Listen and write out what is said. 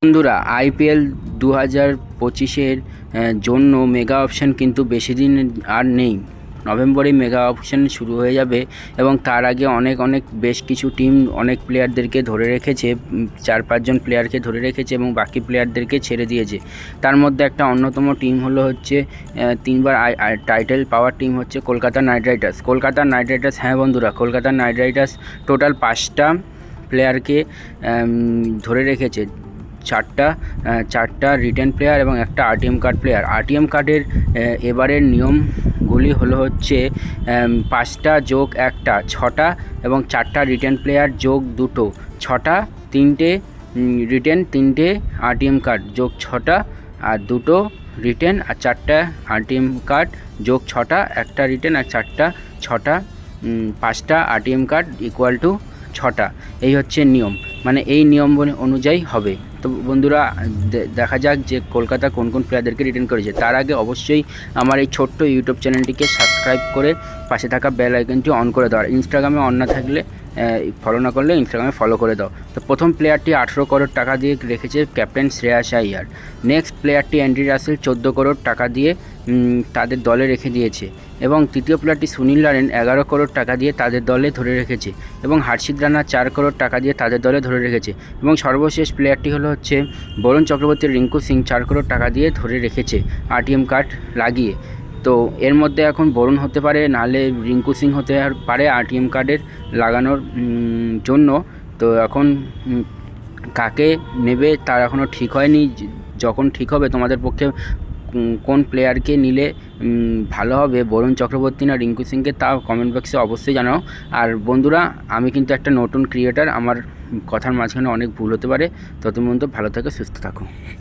বন্ধুরা, IPL 2025-এর জন্য mega option কিন্তু বেশি দিন আর নেই। নভেম্বরেই মেগা অপশান শুরু হয়ে যাবে এবং তার আগে অনেক বেশ কিছু টিম অনেক প্লেয়ারদেরকে ধরে রেখেছে, 4-5 জন প্লেয়ারকে ধরে রেখেছে এবং বাকি প্লেয়ারদেরকে ছেড়ে দিয়েছে। তার মধ্যে একটা অন্যতম টিম হলো হচ্ছে 3বার টাইটেল পাওয়ার টিম হচ্ছে কলকাতা নাইট রাইডার্স। হ্যাঁ বন্ধুরা, কলকাতা নাইট রাইডার্স টোটাল 5টা প্লেয়ারকে ধরে রেখেছে। চারটা রিটেন প্লেয়ার এবং একটা RTM কার্ড প্লেয়ার। RTM কার্ডের এবারের নিয়মগুলি হলো হচ্ছে 5টা যোগ 1টা 6টা এবং 4টা রিটেন প্লেয়ার যোগ 2টো 6টা, 3টে রিটেন 3টে RTM কার্ড যোগ 6টা আর 2টো রিটেন আর 4টা RTM কার্ড যোগ 6টা, একটা রিটেন আর 4টা 6টা, 5টা RTM কার্ড ইকুয়াল টু 6টা। এই হচ্ছে নিয়ম, মানে এই নিয়ম অনুযায়ী হবে। তো বন্ধুরা, দেখা যাক যে কলকাতা কোন কোন প্লেয়ারদেরকে রিটেন করেছে। তার আগে অবশ্যই আমার এই ছোট্ট ইউটিউব চ্যানেলটিকে সাবস্ক্রাইব করে পাশে থাকা বেল আইকনটি অন করে দাও। ইনস্টাগ্রামে অন না থাকলে, ফলো না করলে ইনস্টাগ্রামে ফলো করে দাও। তো প্রথম প্লেয়ারটি 18 করোড় টাকা দিয়ে রেখেছে ক্যাপ্টেন শ্রেয়াস আইয়ার। নেক্সট প্লেয়ারটি অ্যান্ড্রি রাসেল 14 করোড় টাকা দিয়ে তাদের দলে রেখে দিয়েছে এবং তৃতীয় প্লেয়ারটি সুনীল নারায়ণ 11 করোড় টাকা দিয়ে তাদের দলে ধরে রেখেছে এবং হর্ষিত রানা 4 করোড় টাকা দিয়ে তাদের দলে ধরে রেখেছে এবং সর্বশেষ প্লেয়ারটি হলো হচ্ছে বরুণ চক্রবর্তী রিঙ্কু সিং 4 করোড় টাকা দিয়ে ধরে রেখেছে RTM কার্ড লাগিয়ে। তো এর মধ্যে এখন বরুণ হতে পারে, নাহলে রিঙ্কু সিং হতে পারে RTM কার্ডের লাগানোর জন্য। তো এখন কাকে নেবে তার এখনও ঠিক হয়নি। যখন ঠিক হবে তোমাদের পক্ষে কোন প্লেয়ারকে নিলে ভালো হবে, বরুণ চক্রবর্তী না রিঙ্কু সিংকে, তা কমেন্ট বক্সে অবশ্যই জানাও। আর বন্ধুরা, আমি কিন্তু একটা নতুন ক্রিয়েটার, আমার কথার মাঝখানে অনেক ভুল হতে পারে। ততক্ষণ পর্যন্ত ভালো থাকো, সুস্থ থাকো।